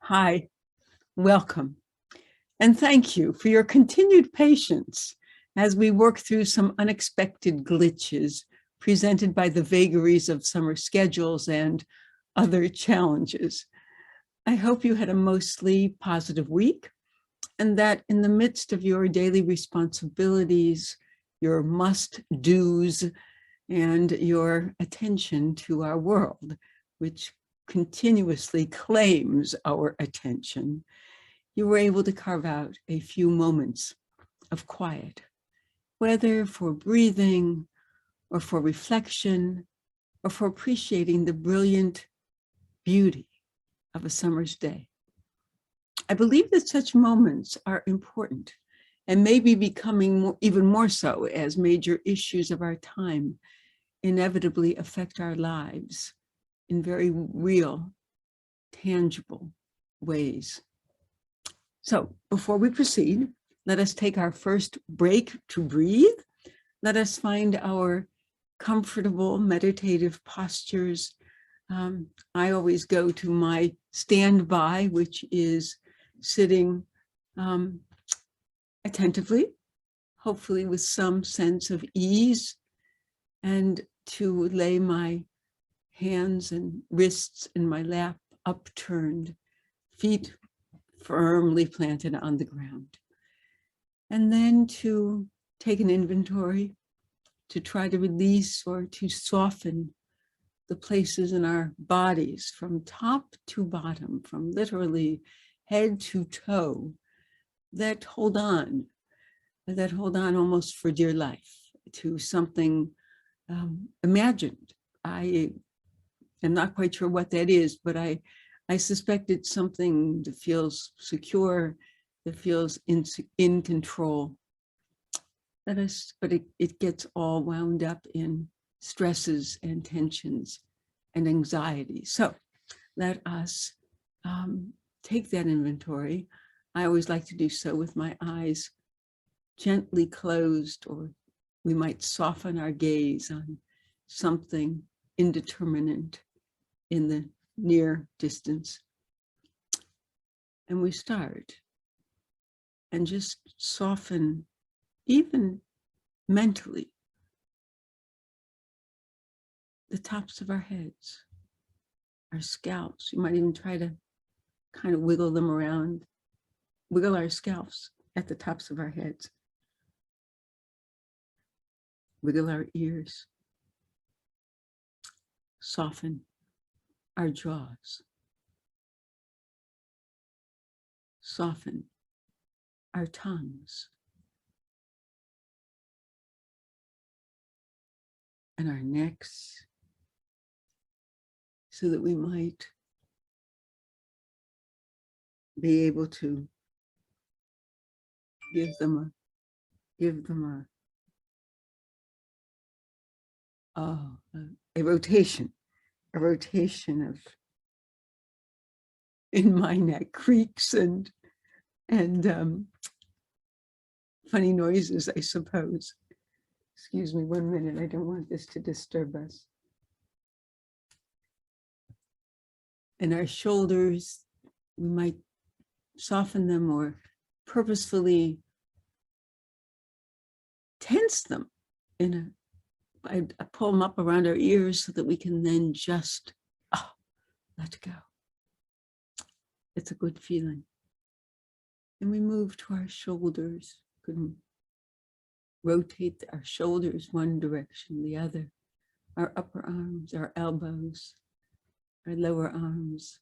Hi, welcome, and thank you for your continued patience as we work through some unexpected glitches presented by the vagaries of summer schedules and other challenges. I hope you had a mostly positive week and that in the midst of your daily responsibilities, your must-dos, and your attention to our world, which continuously claims our attention, you were able to carve out a few moments of quiet, whether for breathing or for reflection or for appreciating the brilliant beauty of a summer's day. I believe that such moments are important and may be becoming even more so as major issues of our time inevitably affect our lives in very real, tangible ways. So before we proceed, let us take our first break to breathe. Let us find our comfortable meditative postures. I always go to my standby, which is sitting attentively, hopefully with some sense of ease, and to lay my hands and wrists in my lap upturned, feet firmly planted on the ground. And then to take an inventory, to try to release or to soften the places in our bodies from top to bottom, from literally head to toe, that hold on almost for dear life to something imagined. I am not quite sure what that is, but I suspect it's something that feels secure, that feels in control. But it gets all wound up in stresses and tensions and anxiety. So let us take that inventory. I always like to do so with my eyes gently closed, or we might soften our gaze on something indeterminate in the near distance. And we start and just soften, even mentally, the tops of our heads, our scalps. You might even try to kind of wiggle them around, wiggle our scalps at the tops of our heads. Wiggle our ears. Soften our jaws. Soften our tongues and our necks, so that we might be able to give them a rotation of, in my neck, creaks and funny noises, I suppose. Excuse me 1 minute, I don't want this to disturb us. And our shoulders, we might soften them or purposefully tense them I pull them up around our ears so that we can then just let go. It's a good feeling. And we move to our shoulders. Can rotate our shoulders one direction, the other. Our upper arms, our elbows, our lower arms.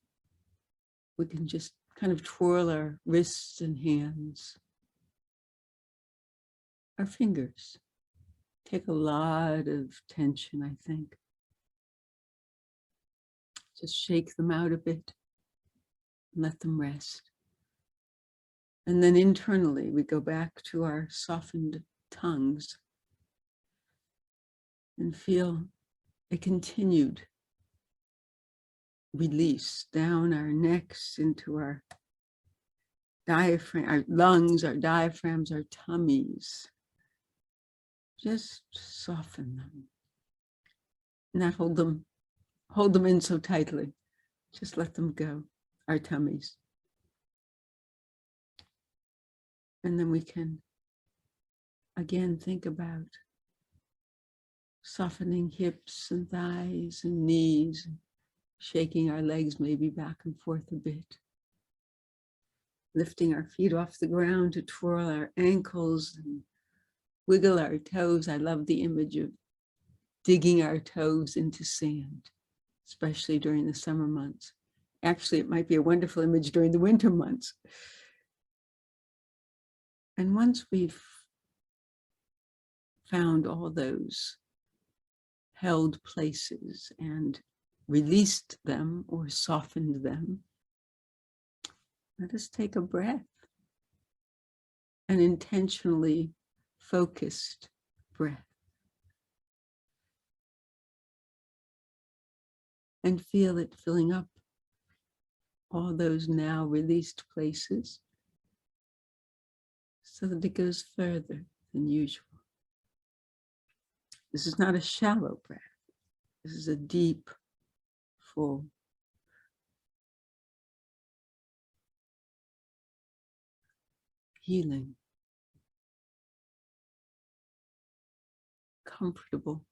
We can just kind of twirl our wrists and hands. Our fingers take a lot of tension, I think. Just shake them out a bit, let them rest. And then internally, we go back to our softened tongues and feel a continued release down our necks into our diaphragm, our lungs, our diaphragms, our tummies. Just soften them. Not hold them in so tightly. Just let them go, our tummies. And then we can again think about softening hips and thighs and knees, shaking our legs maybe back and forth a bit, lifting our feet off the ground to twirl our ankles and wiggle our toes. I love the image of digging our toes into sand, especially during the summer months. Actually, it might be a wonderful image during the winter months. And once we've found all those held places and released them or softened them, let us take a breath, an intentionally focused breath, and feel it filling up all those now released places so that it goes further than usual. This is not a shallow breath. This is a deep, full, healing, comfortable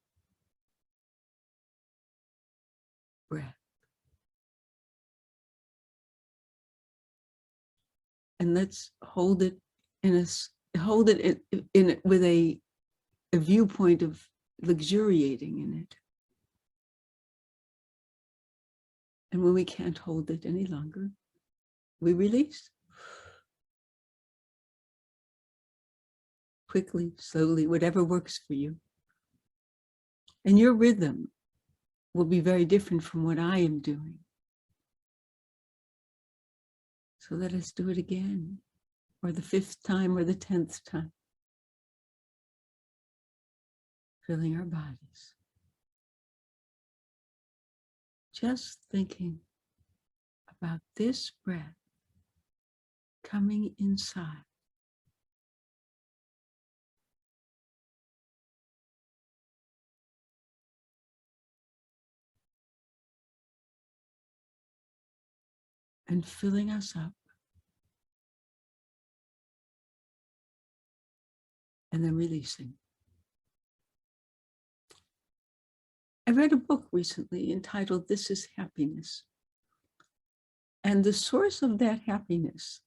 breath. And let's hold it with a viewpoint of luxuriating in it. And when we can't hold it any longer, we release. Quickly, slowly, whatever works for you. And your rhythm will be very different from what I am doing. So let us do it again, or the 5th time, or the 10th time. Filling our bodies. Just thinking about this breath coming inside. And filling us up. And then releasing. I read a book recently entitled "This is Happiness." And the source of that happiness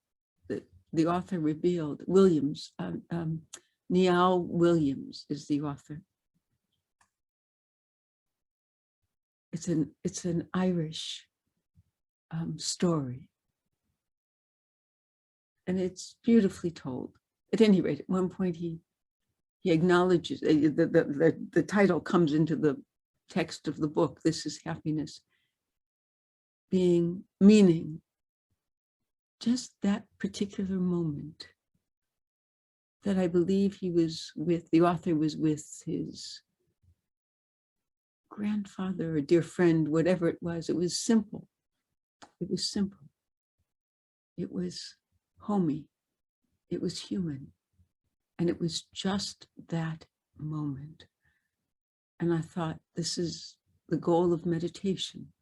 that the author revealed, Niall Williams is the author. It's an Irish story. And it's beautifully told. At any rate, at one point he acknowledges, the title comes into the text of the book, "This is Happiness," meaning just that particular moment that I believe the author was with his grandfather or dear friend, whatever it was. It was simple. It was simple. It was homey. It was human. And it was just that moment. And I thought, this is the goal of meditation,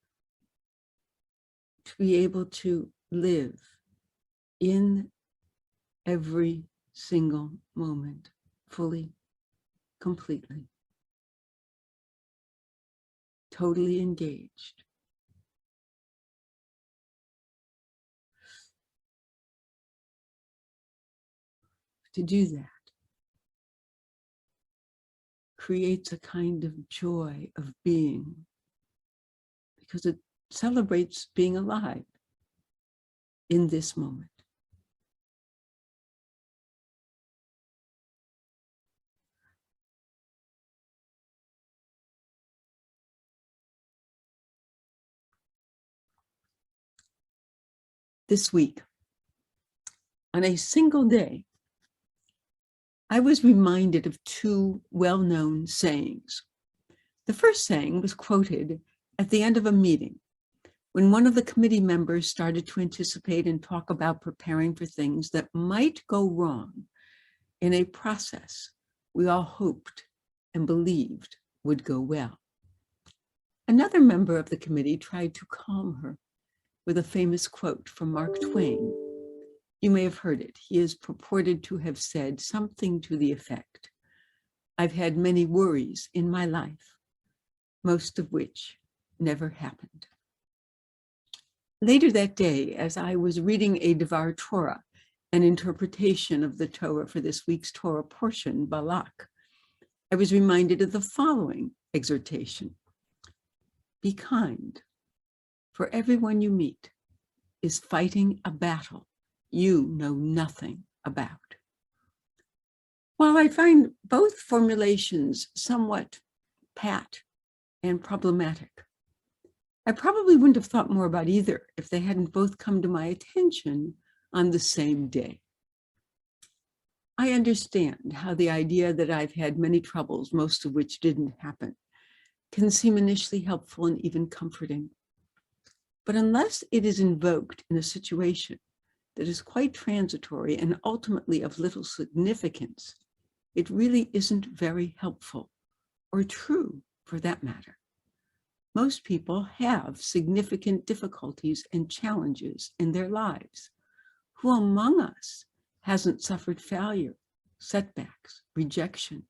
to be able to live in every single moment, fully, completely, totally engaged. To do that creates a kind of joy of being, because it celebrates being alive in this moment. This week, on a single day, I was reminded of 2 well-known sayings. The first saying was quoted at the end of a meeting when one of the committee members started to anticipate and talk about preparing for things that might go wrong in a process we all hoped and believed would go well. Another member of the committee tried to calm her with a famous quote from Mark Twain. You may have heard it. He is purported to have said something to the effect, "I've had many worries in my life, most of which never happened." Later that day, as I was reading a Devar Torah, an interpretation of the Torah for this week's Torah portion, Balak, I was reminded of the following exhortation: be kind, for everyone you meet is fighting a battle you know nothing about. While I find both formulations somewhat pat and problematic, I probably wouldn't have thought more about either if they hadn't both come to my attention on the same day. I understand how the idea that I've had many troubles, most of which didn't happen, can seem initially helpful and even comforting. But unless it is invoked in a situation that is quite transitory and ultimately of little significance, it really isn't very helpful, or true for that matter. Most people have significant difficulties and challenges in their lives. Who among us hasn't suffered failure, setbacks, rejection,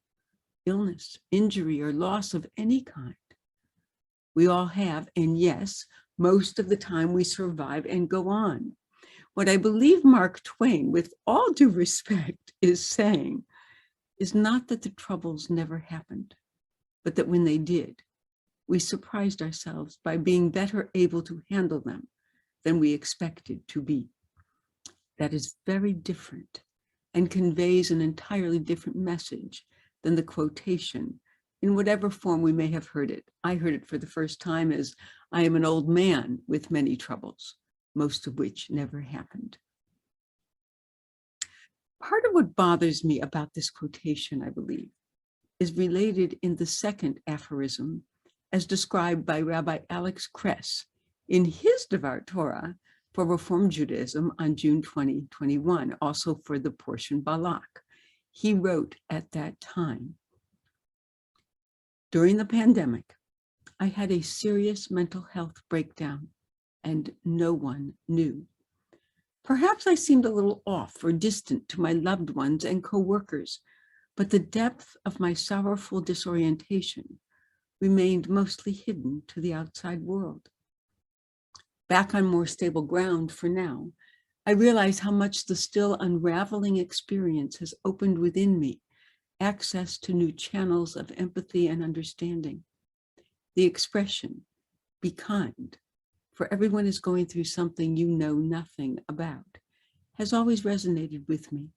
illness, injury, or loss of any kind? We all have, and yes, most of the time we survive and go on. What I believe Mark Twain, with all due respect, is saying is not that the troubles never happened, but that when they did, we surprised ourselves by being better able to handle them than we expected to be. That is very different and conveys an entirely different message than the quotation, in whatever form we may have heard it. I heard it for the first time as, "I am an old man with many troubles, most of which never happened." Part of what bothers me about this quotation, I believe, is related in the second aphorism, as described by Rabbi Alex Kress in his Devar Torah for Reform Judaism on June 2021, also for the portion Balak. He wrote at that time, "During the pandemic, I had a serious mental health breakdown, and no one knew. Perhaps I seemed a little off or distant to my loved ones and co-workers, but the depth of my sorrowful disorientation remained mostly hidden to the outside world. Back on more stable ground for now, I realize how much the still unraveling experience has opened within me access to new channels of empathy and understanding. The expression, 'be kind, for everyone is going through something you know nothing about,' has always resonated with me,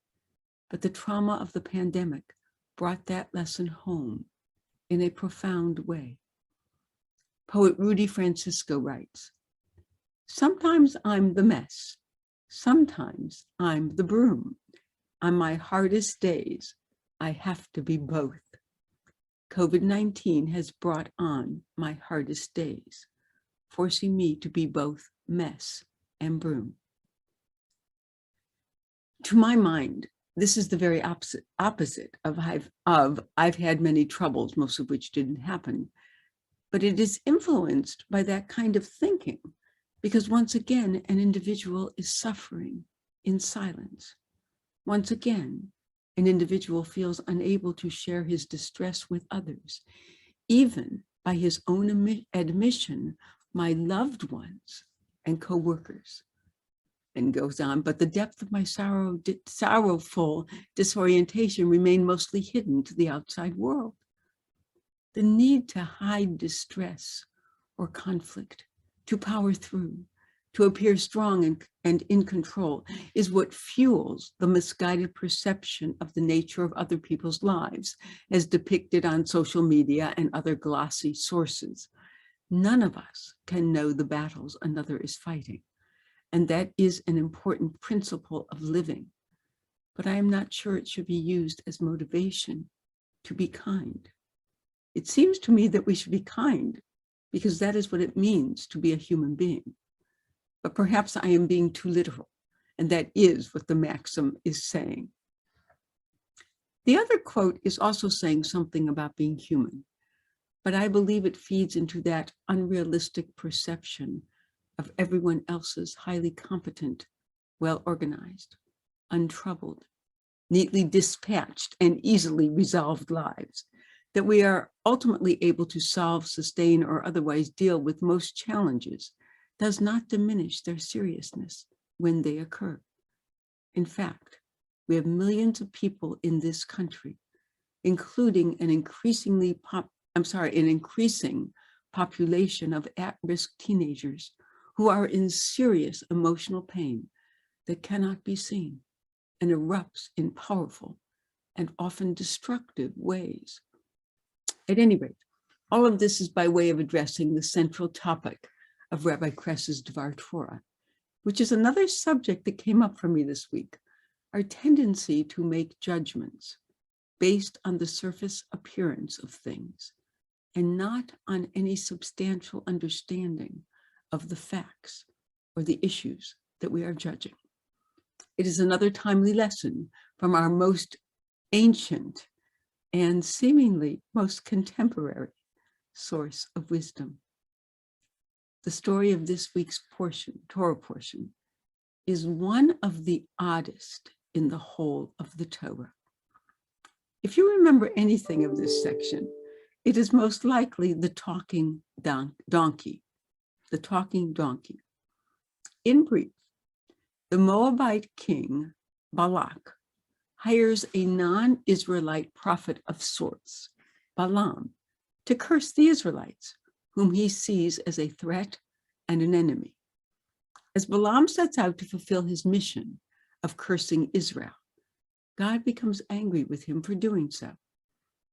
but the trauma of the pandemic brought that lesson home in a profound way." Poet Rudy Francisco writes, "Sometimes I'm the mess, sometimes I'm the broom. On my hardest days, I have to be both. COVID-19 has brought on my hardest days, forcing me to be both mess and broom." To my mind, this is the very opposite of I've had many troubles, most of which didn't happen. But it is influenced by that kind of thinking, because once again, an individual is suffering in silence. Once again, an individual feels unable to share his distress with others, even by his own admission, my loved ones and co-workers. And goes on, "But the depth of my sorrowful disorientation remained mostly hidden to the outside world." The need to hide distress or conflict, to power through, to appear strong and in control, is what fuels the misguided perception of the nature of other people's lives, as depicted on social media and other glossy sources. None of us can know the battles another is fighting, and that is an important principle of living. But I am not sure it should be used as motivation to be kind. It seems to me that we should be kind because that is what it means to be a human being. But perhaps I am being too literal, and that is what the maxim is saying. The other quote is also saying something about being human, but I believe it feeds into that unrealistic perception of everyone else's highly competent, well-organized, untroubled, neatly dispatched, and easily resolved lives, that we are ultimately able to solve, sustain, or otherwise deal with most challenges does not diminish their seriousness when they occur. In fact, we have millions of people in this country, including an increasing population of at-risk teenagers who are in serious emotional pain that cannot be seen and erupts in powerful and often destructive ways. At any rate, all of this is by way of addressing the central topic of Rabbi Kress's Dvar Torah, which is another subject that came up for me this week, our tendency to make judgments based on the surface appearance of things and not on any substantial understanding of the facts or the issues that we are judging. It is another timely lesson from our most ancient and seemingly most contemporary source of wisdom. The story of this week's Torah portion, is one of the oddest in the whole of the Torah. If you remember anything of this section, it is most likely the talking donkey, the talking donkey. In brief, the Moabite king, Balak, hires a non-Israelite prophet of sorts, Balaam, to curse the Israelites, whom he sees as a threat and an enemy. As Balaam sets out to fulfill his mission of cursing Israel, God becomes angry with him for doing so,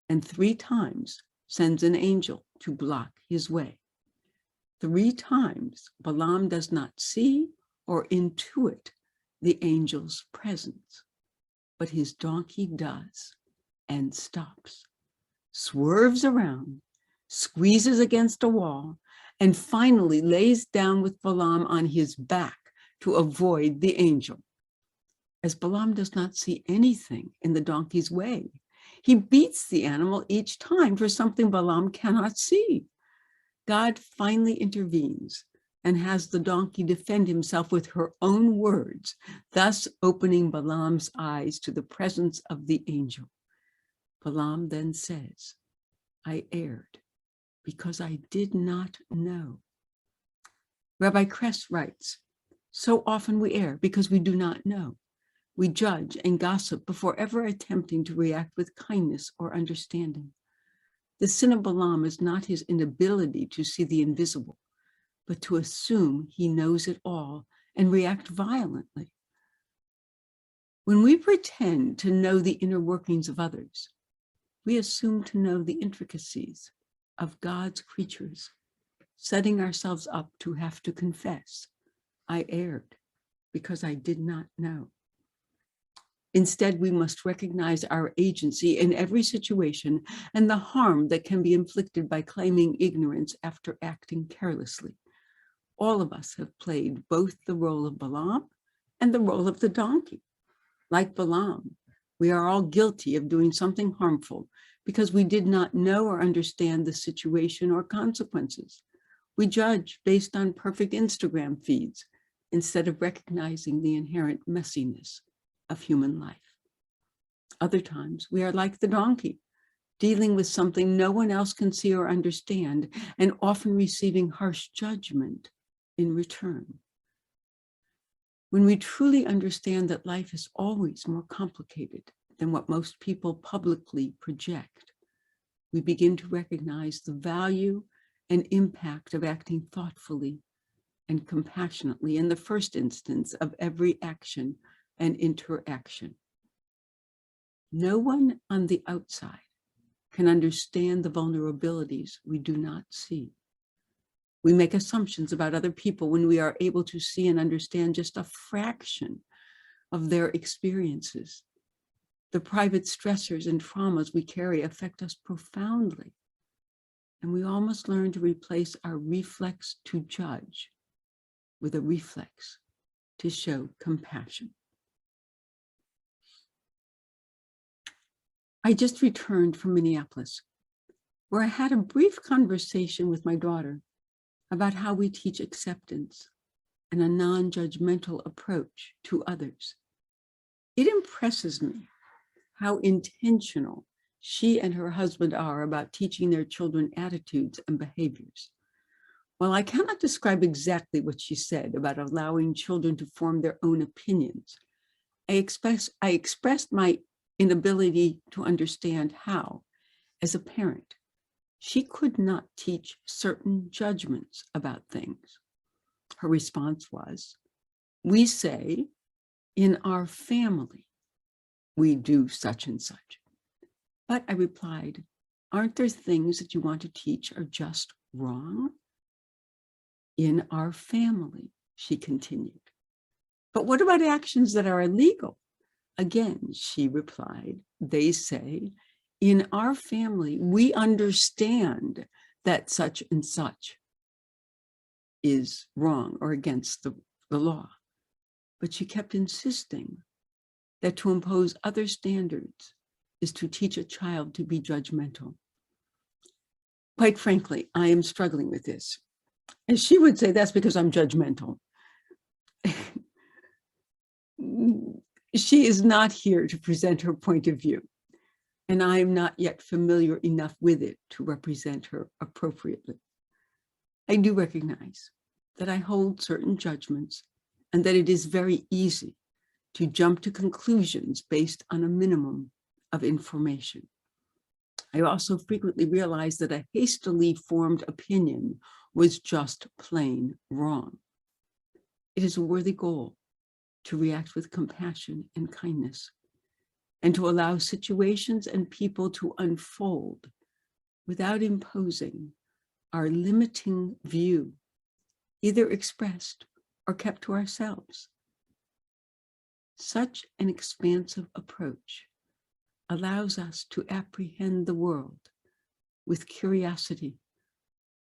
and 3 times sends an angel to block his way. 3 times Balaam does not see or intuit the angel's presence, but his donkey does and stops, swerves around, squeezes against a wall, and finally lays down with Balaam on his back to avoid the angel. As Balaam does not see anything in the donkey's way, he beats the animal each time for something Balaam cannot see. God finally intervenes and has the donkey defend himself with her own words, thus opening Balaam's eyes to the presence of the angel. Balaam then says, "I erred because I did not know." Rabbi Kress writes, "So often we err because we do not know. We judge and gossip before ever attempting to react with kindness or understanding. The sin of Balaam is not his inability to see the invisible, but to assume he knows it all and react violently. When we pretend to know the inner workings of others, we assume to know the intricacies of God's creatures, setting ourselves up to have to confess, I erred because I did not know. Instead, we must recognize our agency in every situation and the harm that can be inflicted by claiming ignorance after acting carelessly. All of us have played both the role of Balaam and the role of the donkey. Like Balaam, we are all guilty of doing something harmful because we did not know or understand the situation or consequences. We judge based on perfect Instagram feeds instead of recognizing the inherent messiness of human life. Other times, we are like the donkey, dealing with something no one else can see or understand, and often receiving harsh judgment in return. When we truly understand that life is always more complicated than what most people publicly project, we begin to recognize the value and impact of acting thoughtfully and compassionately in the first instance of every action and interaction. No one on the outside can understand the vulnerabilities we do not see. We make assumptions about other people when we are able to see and understand just a fraction of their experiences. The private stressors and traumas we carry affect us profoundly, and we almost learn to replace our reflex to judge with a reflex to show compassion. I just returned from Minneapolis, where I had a brief conversation with my daughter about how we teach acceptance and a non-judgmental approach to others. It impresses me how intentional she and her husband are about teaching their children attitudes and behaviors. While I cannot describe exactly what she said about allowing children to form their own opinions, I expressed my inability to understand how, as a parent, she could not teach certain judgments about things. Her response was, "We say, in our family, we do such and such." But I replied, "Aren't there things that you want to teach are just wrong?" "In our family," she continued. "But what about actions that are illegal?" Again, she replied, "They say, in our family, we understand that such and such is wrong or against the law." But she kept insisting that to impose other standards is to teach a child to be judgmental. Quite frankly, I am struggling with this. And she would say, "That's because I'm judgmental." She is not here to present her point of view, and I am not yet familiar enough with it to represent her appropriately. I do recognize that I hold certain judgments and that it is very easy to jump to conclusions based on a minimum of information. I also frequently realize that a hastily formed opinion was just plain wrong. It is a worthy goal to react with compassion and kindness, and to allow situations and people to unfold without imposing our limiting view, either expressed or kept to ourselves. Such an expansive approach allows us to apprehend the world with curiosity,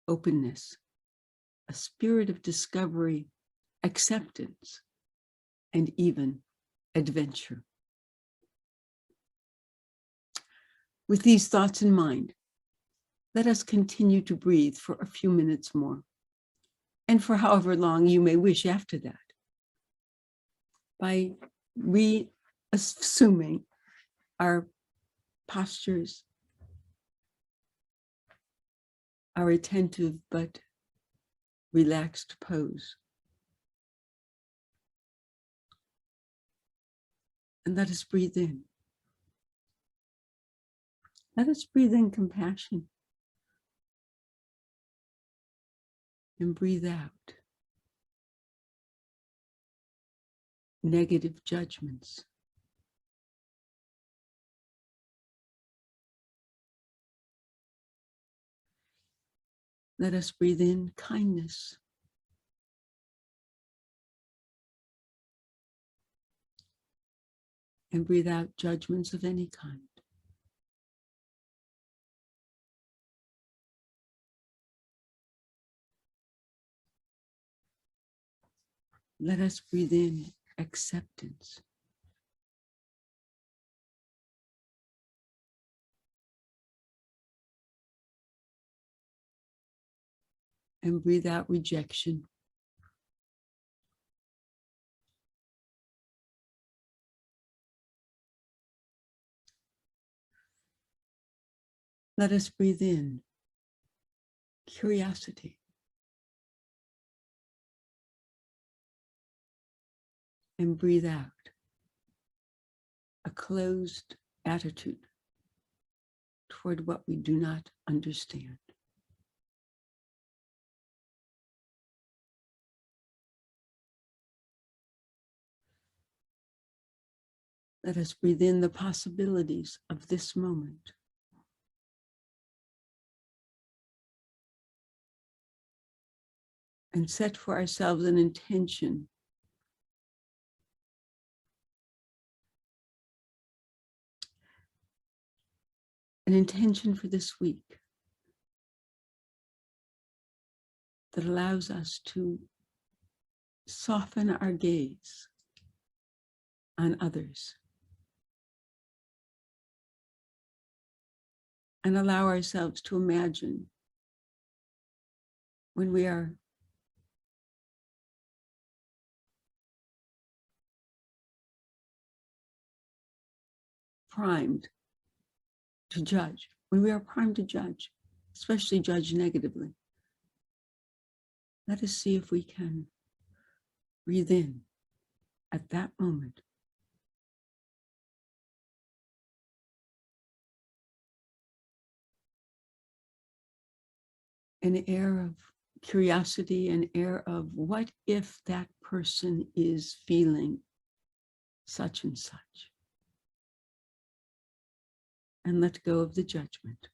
openness, a spirit of discovery, acceptance, and even adventure. With these thoughts in mind, let us continue to breathe for a few minutes more, and for however long you may wish after that, by reassuming our postures, our attentive but relaxed pose. And let us breathe in. Let us breathe in compassion and breathe out negative judgments. Let us breathe in kindness and breathe out judgments of any kind. Let us breathe in acceptance and breathe out rejection. Let us breathe in curiosity and breathe out a closed attitude toward what we do not understand. Let us breathe in the possibilities of this moment. And set for ourselves an intention for this week that allows us to soften our gaze on others and allow ourselves to imagine when we are primed to judge, when we are primed to judge, especially judge negatively, let us see if we can breathe in at that moment an air of curiosity, an air of what if that person is feeling such and such, and let go of the judgment.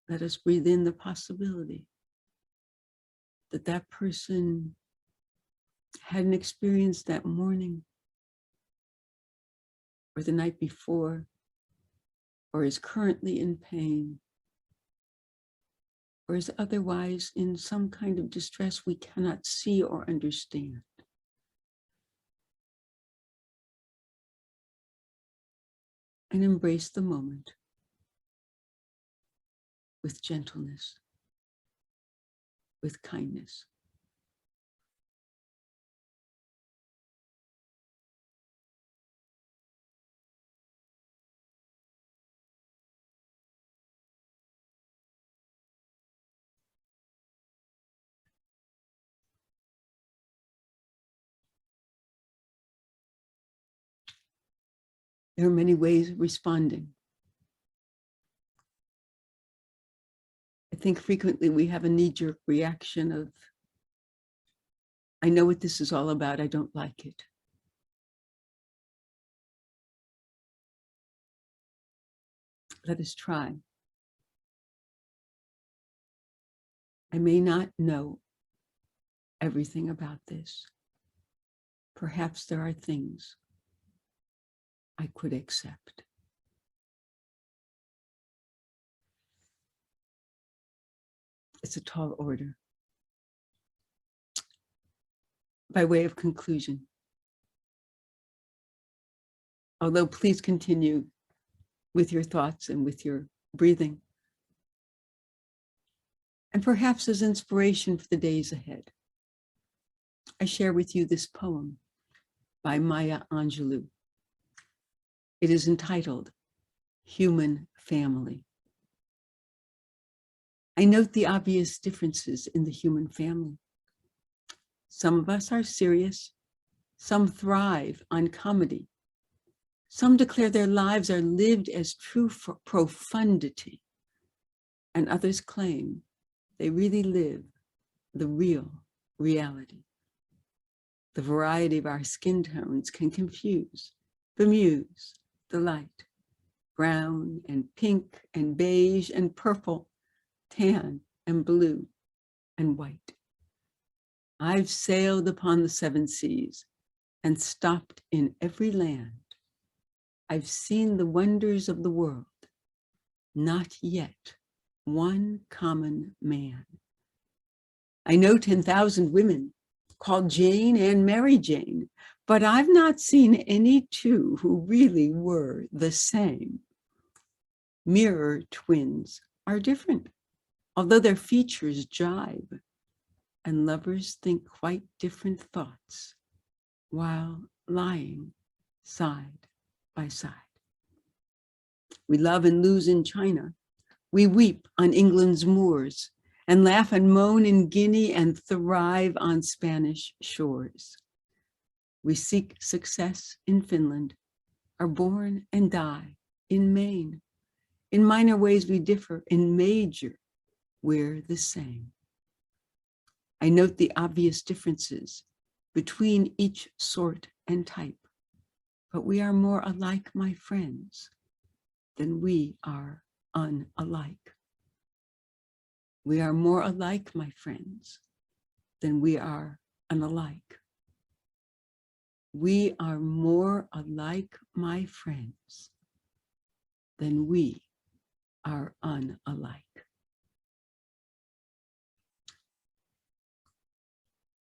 Let us breathe in the possibility that that person had an experience that morning or the night before, or is currently in pain, or is otherwise in some kind of distress we cannot see or understand. And embrace the moment with gentleness, with kindness. There are many ways of responding. I think frequently we have a knee-jerk reaction of, I know what this is all about, I don't like it. Let us try. I may not know everything about this. Perhaps there are things I could accept. It's a tall order. By way of conclusion, although please continue with your thoughts and with your breathing, and perhaps as inspiration for the days ahead, I share with you this poem by Maya Angelou. It is entitled Human Family. I note the obvious differences in the human family. Some of us are serious, some thrive on comedy. Some declare their lives are lived as true profundity, and others claim they really live the real reality. The variety of our skin tones can confuse, bemuse, delight. Brown and pink and beige and purple, tan and blue and white. I've sailed upon the 7 seas and stopped in every land. I've seen the wonders of the world, not yet one common man. I know 10,000 women called Jane and Mary Jane, but I've not seen any two who really were the same. Mirror twins are different, although their features jibe, and lovers think quite different thoughts while lying side by side. We love and lose in China. We weep on England's moors and laugh and moan in Guinea and thrive on Spanish shores. We seek success in Finland, are born and die in Maine. In minor ways we differ, in major we're the same. I note the obvious differences between each sort and type, but we are more alike, my friends, than we are unalike. We are more alike, my friends, than we are unalike. We are more alike, my friends, than we are unalike.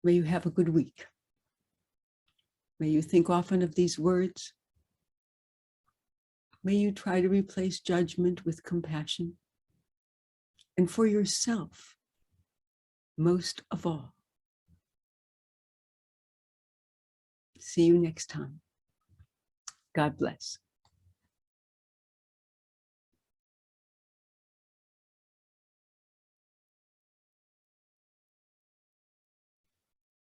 May you have a good week. May you think often of these words. May you try to replace judgment with compassion. And for yourself, most of all. See you next time. God bless.